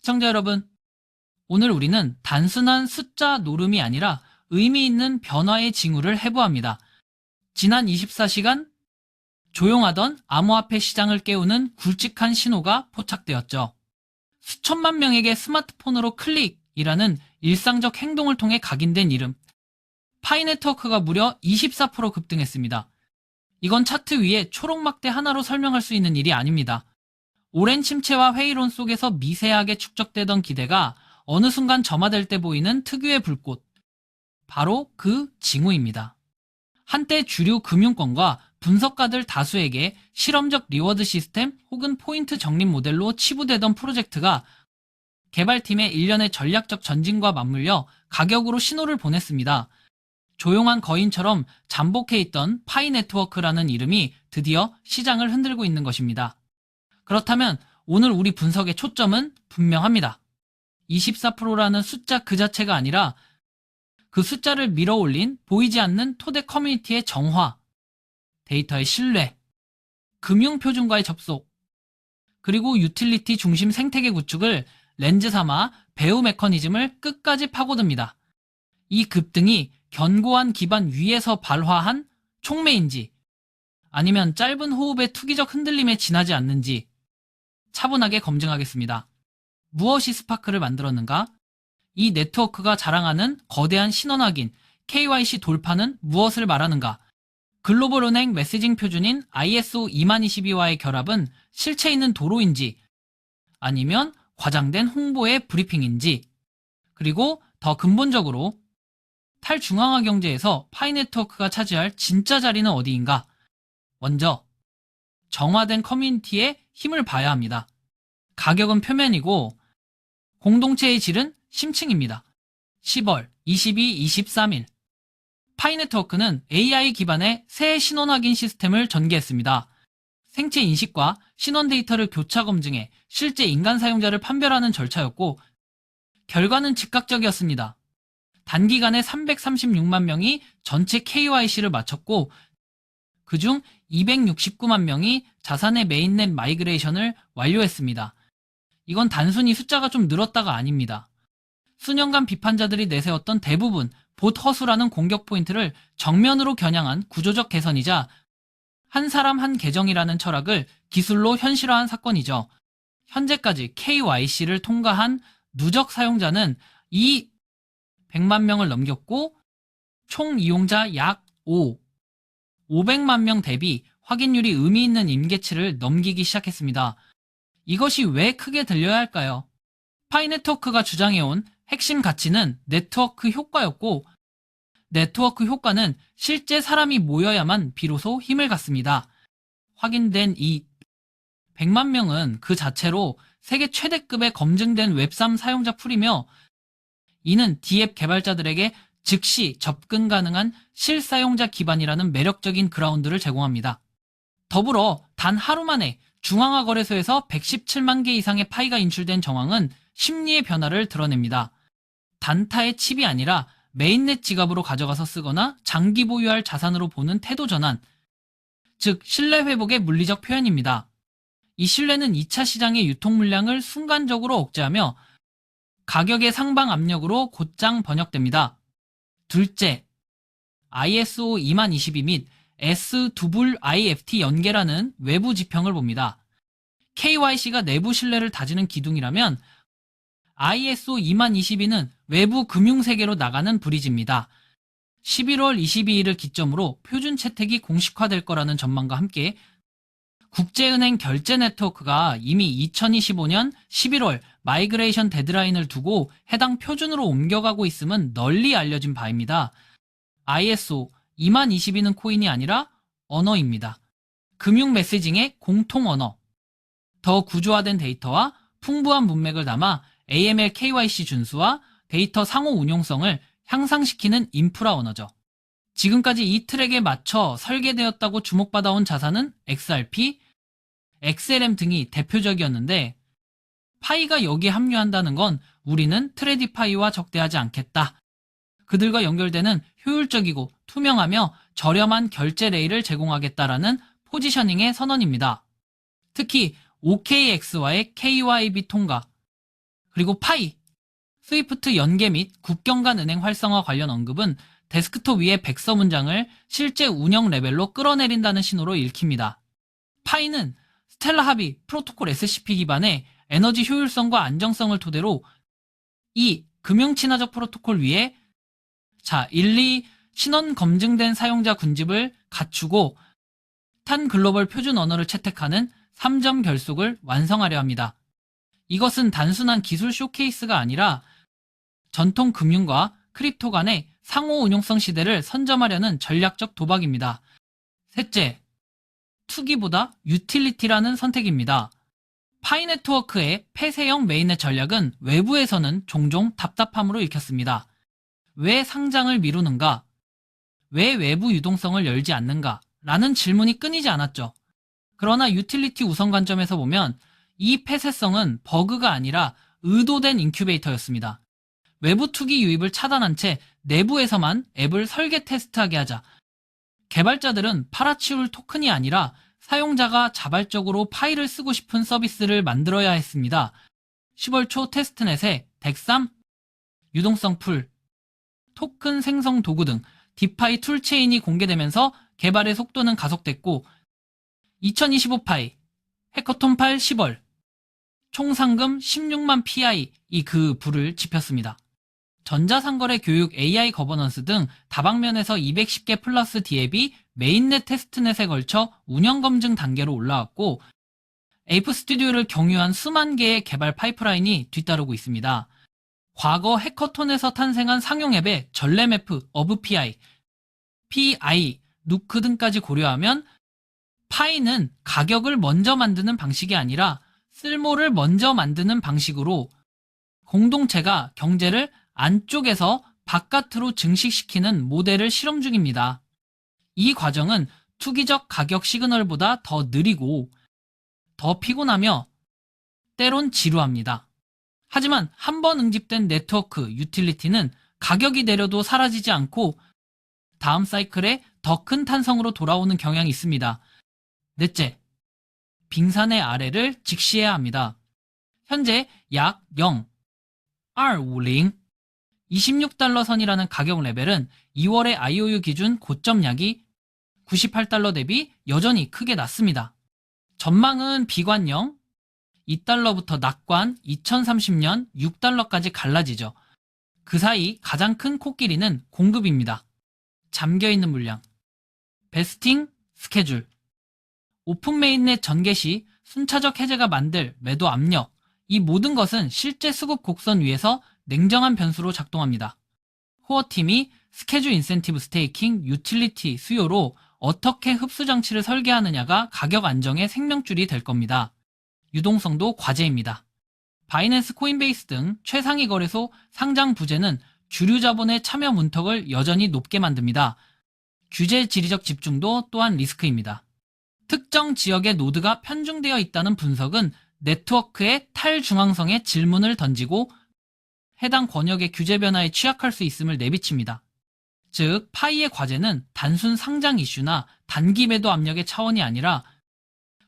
시청자 여러분, 오늘 우리는 단순한 숫자 노름이 아니라 의미 있는 변화의 징후를 해부합니다. 지난 24시간 조용하던 암호화폐 시장을 깨우는 굵직한 신호가 포착되었죠. 수천만 명에게 스마트폰으로 클릭이라는 일상적 행동을 통해 각인된 이름, 파이네트워크가 무려 24% 급등했습니다. 이건 차트 위에 초록막대 하나로 설명할 수 있는 일이 아닙니다. 오랜 침체와 회의론 속에서 미세하게 축적되던 기대가 어느 순간 점화될 때 보이는 특유의 불꽃, 바로 그 징후입니다. 한때 주류 금융권과 분석가들 다수에게 실험적 리워드 시스템 혹은 포인트 적립 모델로 치부되던 프로젝트가 개발팀의 일련의 전략적 전진과 맞물려 가격으로 신호를 보냈습니다. 조용한 거인처럼 잠복해 있던 파이네트워크라는 이름이 드디어 시장을 흔들고 있는 것입니다. 그렇다면 오늘 우리 분석의 초점은 분명합니다. 24%라는 숫자 그 자체가 아니라 그 숫자를 밀어올린 보이지 않는 토대 커뮤니티의 정화, 데이터의 신뢰, 금융표준과의 접속, 그리고 유틸리티 중심 생태계 구축을 렌즈 삼아 배후 메커니즘을 끝까지 파고듭니다. 이 급등이 견고한 기반 위에서 발화한 촉매인지 아니면 짧은 호흡의 투기적 흔들림에 지나지 않는지 차분하게 검증하겠습니다. 무엇이 스파크를 만들었는가? 이 네트워크가 자랑하는 거대한 신원 확인, KYC 돌파는 무엇을 말하는가? 글로벌 은행 메시징 표준인 ISO 2022와의 결합은 실체 있는 도로인지 아니면 과장된 홍보의 브리핑인지, 그리고 더 근본적으로 탈중앙화 경제에서 파이네트워크가 차지할 진짜 자리는 어디인가? 먼저 정화된 커뮤니티의 힘을 봐야 합니다. 가격은 표면이고 공동체의 질은 심층입니다. 10월 22, 23일 파이네트워크는 AI 기반의 새 신원 확인 시스템을 전개했습니다. 생체 인식과 신원 데이터를 교차 검증해 실제 인간 사용자를 판별하는 절차였고 결과는 즉각적이었습니다. 단기간에 336만 명이 전체 KYC를 마쳤고 그중 269만 명이 자산의 메인넷 마이그레이션을 완료했습니다. 이건 단순히 숫자가 좀 늘었다가 아닙니다. 수년간 비판자들이 내세웠던 대부분 봇 허수라는 공격 포인트를 정면으로 겨냥한 구조적 개선이자 한 사람 한 계정이라는 철학을 기술로 현실화한 사건이죠. 현재까지 KYC를 통과한 누적 사용자는 이 100만 명을 넘겼고 총 이용자 약 500만 명 대비 확인율이 의미 있는 임계치를 넘기기 시작했습니다. 이것이 왜 크게 들려야 할까요? 파이네트워크가 주장해온 핵심 가치는 네트워크 효과였고 네트워크 효과는 실제 사람이 모여야만 비로소 힘을 갖습니다. 확인된 이 100만 명은 그 자체로 세계 최대급의 검증된 웹3 사용자 풀이며 이는 D앱 개발자들에게 즉시 접근 가능한 실사용자 기반이라는 매력적인 그라운드를 제공합니다. 더불어 단 하루 만에 중앙화 거래소에서 117만 개 이상의 파이가 인출된 정황은 심리의 변화를 드러냅니다. 단타의 칩이 아니라 메인넷 지갑으로 가져가서 쓰거나 장기 보유할 자산으로 보는 태도 전환, 즉 신뢰 회복의 물리적 표현입니다. 이 신뢰는 2차 시장의 유통 물량을 순간적으로 억제하며 가격의 상방 압력으로 곧장 번역됩니다. 둘째, ISO 2022 및 S2IFT 연계라는 외부 지평을 봅니다. KYC가 내부 신뢰를 다지는 기둥이라면 ISO 2022는 외부 금융세계로 나가는 브리지입니다. 11월 22일을 기점으로 표준 채택이 공식화될 거라는 전망과 함께 국제은행 결제 네트워크가 이미 2025년 11월 마이그레이션 데드라인을 두고 해당 표준으로 옮겨가고 있음은 널리 알려진 바입니다. ISO 2022는 코인이 아니라 언어입니다. 금융 메시징의 공통 언어. 더 구조화된 데이터와 풍부한 문맥을 담아 AML KYC 준수와 데이터 상호 운용성을 향상시키는 인프라 언어죠. 지금까지 이 트랙에 맞춰 설계되었다고 주목받아온 자산은 XRP, XLM 등이 대표적이었는데 파이가 여기에 합류한다는 건 우리는 트레디파이와 적대하지 않겠다. 그들과 연결되는 효율적이고 투명하며 저렴한 결제 레일을 제공하겠다라는 포지셔닝의 선언입니다. 특히 OKX와의 KYB 통과, 그리고 파이, 스위프트 연계 및 국경 간 은행 활성화 관련 언급은 데스크톱 위의 백서 문장을 실제 운영 레벨로 끌어내린다는 신호로 읽힙니다. 파이는 스텔라 합의 프로토콜 SCP 기반의 에너지 효율성과 안정성을 토대로 이 금융 친화적 프로토콜 위에 1, 2 신원 검증된 사용자 군집을 갖추고 탄 글로벌 표준 언어를 채택하는 3점 결속을 완성하려 합니다. 이것은 단순한 기술 쇼케이스가 아니라 전통 금융과 크립토 간의 상호 운용성 시대를 선점하려는 전략적 도박입니다. 셋째, 투기보다 유틸리티라는 선택입니다. 파이 네트워크의 폐쇄형 메인넷 전략은 외부에서는 종종 답답함으로 읽혔습니다. 왜 상장을 미루는가? 왜 외부 유동성을 열지 않는가? 라는 질문이 끊이지 않았죠. 그러나 유틸리티 우선 관점에서 보면 이 폐쇄성은 버그가 아니라 의도된 인큐베이터였습니다. 외부 투기 유입을 차단한 채 내부에서만 앱을 설계 테스트하게 하자. 개발자들은 팔아치울 토큰이 아니라 사용자가 자발적으로 파일을 쓰고 싶은 서비스를 만들어야 했습니다. 10월 초 테스트넷에 덱3, 유동성 풀, 토큰 생성 도구 등 디파이 툴체인이 공개되면서 개발의 속도는 가속됐고 2025 파이, 해커톤 8 10월, 총 상금 16만 PI 이 그 불을 지폈습니다. 전자상거래 교육 AI 거버넌스 등 다방면에서 210개 플러스 디앱이 메인넷 테스트넷에 걸쳐 운영검증 단계로 올라왔고 에이프 스튜디오를 경유한 수만 개의 개발 파이프라인이 뒤따르고 있습니다. 과거 해커톤에서 탄생한 상용 앱의 전래매프, 어브PI, PI, 누크 등까지 고려하면 파이는 가격을 먼저 만드는 방식이 아니라 쓸모를 먼저 만드는 방식으로 공동체가 경제를 안쪽에서 바깥으로 증식시키는 모델을 실험 중입니다. 이 과정은 투기적 가격 시그널보다 더 느리고 더 피곤하며 때론 지루합니다. 하지만 한번 응집된 네트워크 유틸리티는 가격이 내려도 사라지지 않고 다음 사이클에 더 큰 탄성으로 돌아오는 경향이 있습니다. 넷째, 빙산의 아래를 직시해야 합니다. 현재 약 0, R50, 26달러 선이라는 가격 레벨은 2월의 IOU 기준 고점약이 98달러 대비 여전히 크게 낮습니다. 전망은 비관형, 2달러부터 낙관 2030년 6달러까지 갈라지죠. 그 사이 가장 큰 코끼리는 공급입니다. 잠겨있는 물량, 베스팅 스케줄, 오픈 메인넷 전개 시 순차적 해제가 만들 매도 압력, 이 모든 것은 실제 수급 곡선 위에서 냉정한 변수로 작동합니다. 코어팀이 스케줄 인센티브 스테이킹 유틸리티 수요로 어떻게 흡수 장치를 설계하느냐가 가격 안정의 생명줄이 될 겁니다. 유동성도 과제입니다. 바이낸스 코인베이스 등 최상위 거래소 상장 부재는 주류 자본의 참여 문턱을 여전히 높게 만듭니다. 규제 지리적 집중도 또한 리스크입니다. 특정 지역의 노드가 편중되어 있다는 분석은 네트워크의 탈중앙성에 질문을 던지고 해당 권역의 규제 변화에 취약할 수 있음을 내비칩니다. 즉, 파이의 과제는 단순 상장 이슈나 단기 매도 압력의 차원이 아니라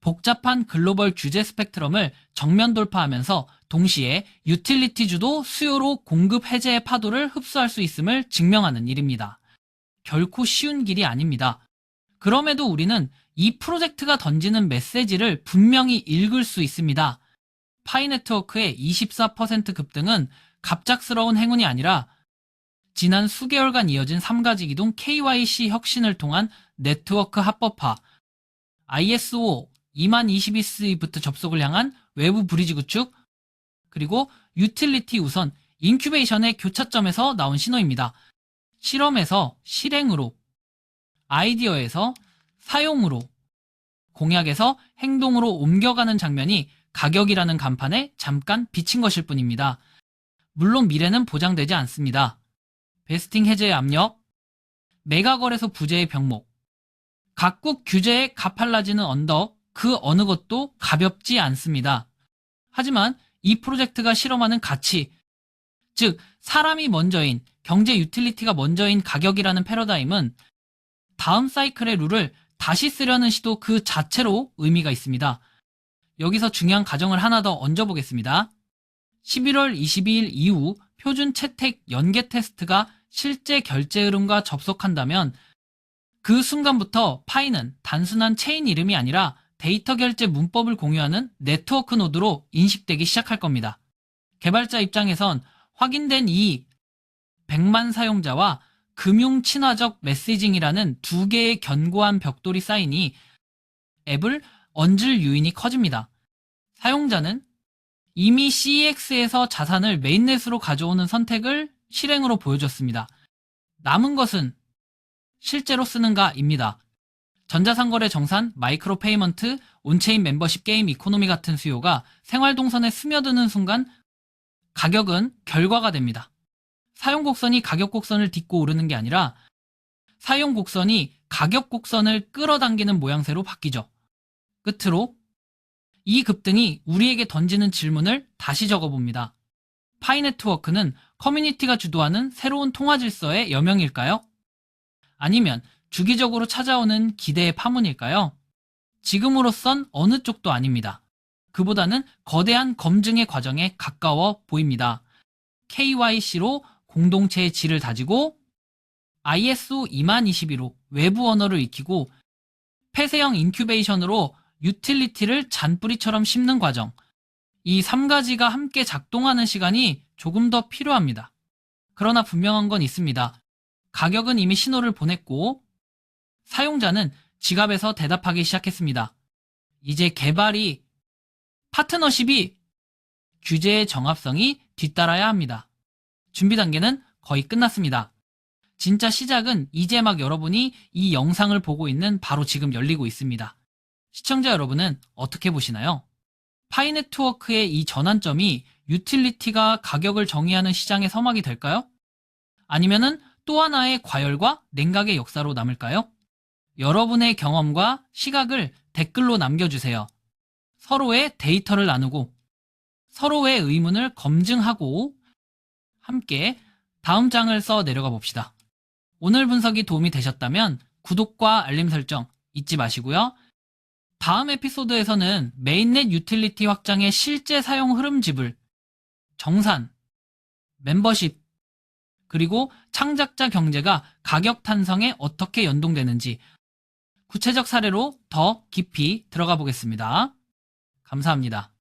복잡한 글로벌 규제 스펙트럼을 정면 돌파하면서 동시에 유틸리티주도 수요로 공급 해제의 파도를 흡수할 수 있음을 증명하는 일입니다. 결코 쉬운 길이 아닙니다. 그럼에도 우리는 이 프로젝트가 던지는 메시지를 분명히 읽을 수 있습니다. 파이 네트워크의 24% 급등은 갑작스러운 행운이 아니라 지난 수개월간 이어진 3가지 기둥 KYC 혁신을 통한 네트워크 합법화, ISO 2022C부터 접속을 향한 외부 브리지 구축, 그리고 유틸리티 우선 인큐베이션의 교차점에서 나온 신호입니다. 실험에서 실행으로, 아이디어에서 사용으로, 공약에서 행동으로 옮겨가는 장면이 가격이라는 간판에 잠깐 비친 것일 뿐입니다. 물론 미래는 보장되지 않습니다. 베스팅 해제의 압력, 메가거래소 부재의 병목, 각국 규제에 가팔라지는 언덕, 그 어느 것도 가볍지 않습니다. 하지만 이 프로젝트가 실험하는 가치, 즉 사람이 먼저인, 경제 유틸리티가 먼저인 가격이라는 패러다임은 다음 사이클의 룰을 다시 쓰려는 시도 그 자체로 의미가 있습니다. 여기서 중요한 가정을 하나 더 얹어보겠습니다. 11월 22일 이후 표준 채택 연계 테스트가 실제 결제 흐름과 접속한다면 그 순간부터 파이는 단순한 체인 이름이 아니라 데이터 결제 문법을 공유하는 네트워크 노드로 인식되기 시작할 겁니다. 개발자 입장에선 확인된 이 100만 사용자와 금융 친화적 메시징이라는 두 개의 견고한 벽돌이 쌓이니 앱을 얹을 요인이 커집니다. 사용자는 이미 CEX에서 자산을 메인넷으로 가져오는 선택을 실행으로 보여줬습니다. 남은 것은 실제로 쓰는가입니다. 전자상거래 정산, 마이크로 페이먼트, 온체인 멤버십 게임 이코노미 같은 수요가 생활동선에 스며드는 순간 가격은 결과가 됩니다. 사용 곡선이 가격 곡선을 딛고 오르는 게 아니라 사용 곡선이 가격 곡선을 끌어당기는 모양새로 바뀌죠. 끝으로 이 급등이 우리에게 던지는 질문을 다시 적어봅니다. 파이 네트워크는 커뮤니티가 주도하는 새로운 통화 질서의 여명일까요? 아니면 주기적으로 찾아오는 기대의 파문일까요? 지금으로선 어느 쪽도 아닙니다. 그보다는 거대한 검증의 과정에 가까워 보입니다. KYC로 공동체의 질을 다지고 ISO 20022로 외부 언어를 익히고 폐쇄형 인큐베이션으로 유틸리티를 잔뿌리처럼 심는 과정. 이 3가지가 함께 작동하는 시간이 조금 더 필요합니다. 그러나 분명한 건 있습니다. 가격은 이미 신호를 보냈고 사용자는 지갑에서 대답하기 시작했습니다. 이제 파트너십이 규제의 정합성이 뒤따라야 합니다. 준비 단계는 거의 끝났습니다. 진짜 시작은 이제 막 여러분이 이 영상을 보고 있는 바로 지금 열리고 있습니다. 시청자 여러분은 어떻게 보시나요? 파이 네트워크의 이 전환점이 유틸리티가 가격을 정의하는 시장의 서막이 될까요? 아니면은 또 하나의 과열과 냉각의 역사로 남을까요? 여러분의 경험과 시각을 댓글로 남겨주세요. 서로의 데이터를 나누고 서로의 의문을 검증하고 함께 다음 장을 써 내려가 봅시다. 오늘 분석이 도움이 되셨다면 구독과 알림 설정 잊지 마시고요. 다음 에피소드에서는 메인넷 유틸리티 확장의 실제 사용 흐름집을 정산, 멤버십, 그리고 창작자 경제가 가격 탄성에 어떻게 연동되는지 구체적 사례로 더 깊이 들어가 보겠습니다. 감사합니다.